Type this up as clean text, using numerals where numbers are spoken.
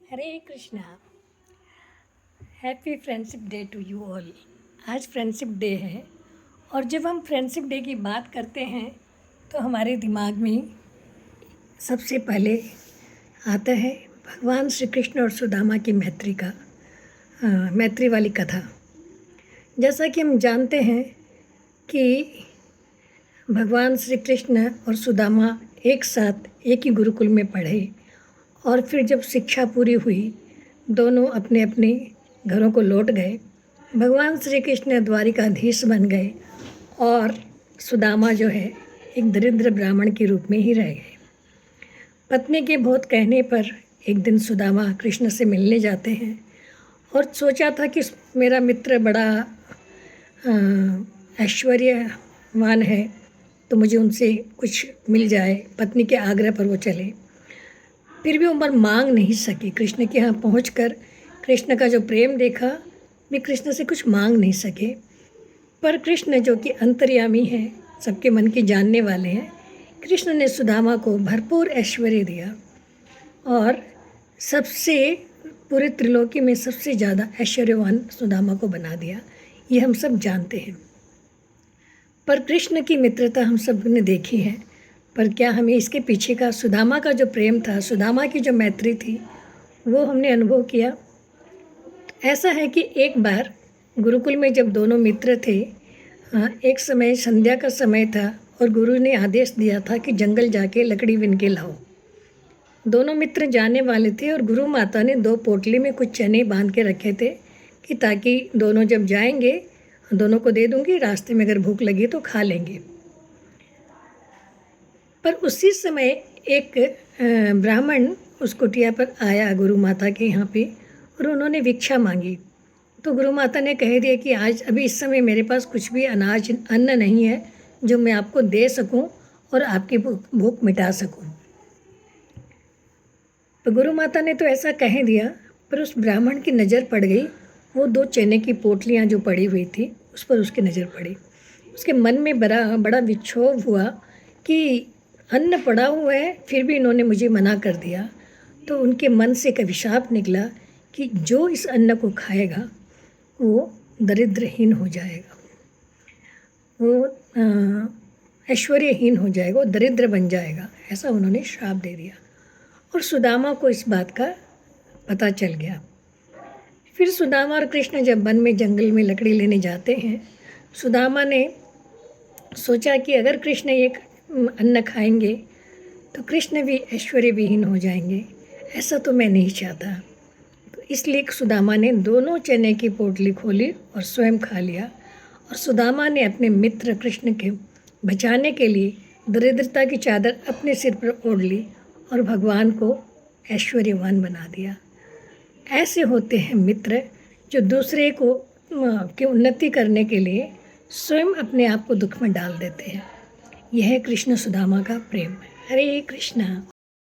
Hare Krishna. Happy friendship day to you all. आज friendship day है और जब हम फ्रेंडशिप डे की बात करते हैं तो हमारे दिमाग में सबसे पहले आता है भगवान श्री कृष्ण और सुदामा की मैत्री वाली कथा। जैसा कि हम जानते हैं कि भगवान श्री कृष्ण और सुदामा एक साथ एक ही गुरुकुल में पढ़े और फिर जब शिक्षा पूरी हुई दोनों अपने अपने घरों को लौट गए। भगवान श्री कृष्ण द्वारिकाधीश बन गए और सुदामा जो है एक दरिद्र ब्राह्मण के रूप में ही रह गए। पत्नी के बहुत कहने पर एक दिन सुदामा कृष्ण से मिलने जाते हैं और सोचा था कि मेरा मित्र बड़ा ऐश्वर्यवान है तो मुझे उनसे कुछ मिल जाए। पत्नी के आग्रह पर वो चले, फिर भी उम्र मांग नहीं सकी। कृष्ण के यहाँ पहुंचकर कृष्ण का जो प्रेम देखा वे कृष्ण से कुछ मांग नहीं सके। पर कृष्ण जो कि अंतर्यामी हैं, सबके मन की जानने वाले हैं, कृष्ण ने सुदामा को भरपूर ऐश्वर्य दिया और सबसे पूरे त्रिलोकी में सबसे ज़्यादा ऐश्वर्यवान सुदामा को बना दिया। ये हम सब जानते हैं। पर कृष्ण की मित्रता हम सब ने देखी है, पर क्या हमें इसके पीछे का सुदामा का जो प्रेम था, सुदामा की जो मैत्री थी, वो हमने अनुभव किया। ऐसा है कि एक बार गुरुकुल में जब दोनों मित्र थे, एक समय संध्या का समय था और गुरु ने आदेश दिया था कि जंगल जाके लकड़ी बिन के लाओ। दोनों मित्र जाने वाले थे और गुरु माता ने 2 पोटली में कुछ चने बांध के रखे थे कि ताकि दोनों जब जाएंगे दोनों को दे दूंगी, रास्ते में अगर भूख लगी तो खा लेंगे। पर उसी समय एक ब्राह्मण उस कुटिया पर आया गुरु माता के यहाँ पे और उन्होंने भिक्षा मांगी। तो गुरु माता ने कह दिया कि आज अभी इस समय मेरे पास कुछ भी अन्न नहीं है जो मैं आपको दे सकूं और आपकी भूख मिटा सकूं। तो गुरु माता ने तो ऐसा कह दिया, पर उस ब्राह्मण की नज़र पड़ गई। वो 2 चने की पोटलियाँ जो पड़ी हुई थी उस पर उसकी नज़र पड़ी। उसके मन में बड़ा विक्षोभ हुआ कि अन्न पड़ा हुआ है फिर भी इन्होंने मुझे मना कर दिया। तो उनके मन से एक अभिशाप निकला कि जो इस अन्न को खाएगा वो दरिद्रहीन हो जाएगा, वो ऐश्वर्यहीन हो जाएगा, वो दरिद्र बन जाएगा। ऐसा उन्होंने श्राप दे दिया और सुदामा को इस बात का पता चल गया। फिर सुदामा और कृष्ण जब वन में जंगल में लकड़ी लेने जाते हैं, सुदामा ने सोचा कि अगर कृष्ण एक अन्न खाएंगे तो कृष्ण भी ऐश्वर्य विहीन हो जाएंगे। ऐसा तो मैं नहीं चाहता। तो इसलिए सुदामा ने दोनों चने की पोटली खोली और स्वयं खा लिया। और सुदामा ने अपने मित्र कृष्ण के बचाने के लिए दरिद्रता की चादर अपने सिर पर ओढ़ ली और भगवान को ऐश्वर्यवान बना दिया। ऐसे होते हैं मित्र जो दूसरे को की उन्नति करने के लिए स्वयं अपने आप को दुख में डाल देते हैं। यह है कृष्ण सुदामा का प्रेम। हरे कृष्णा।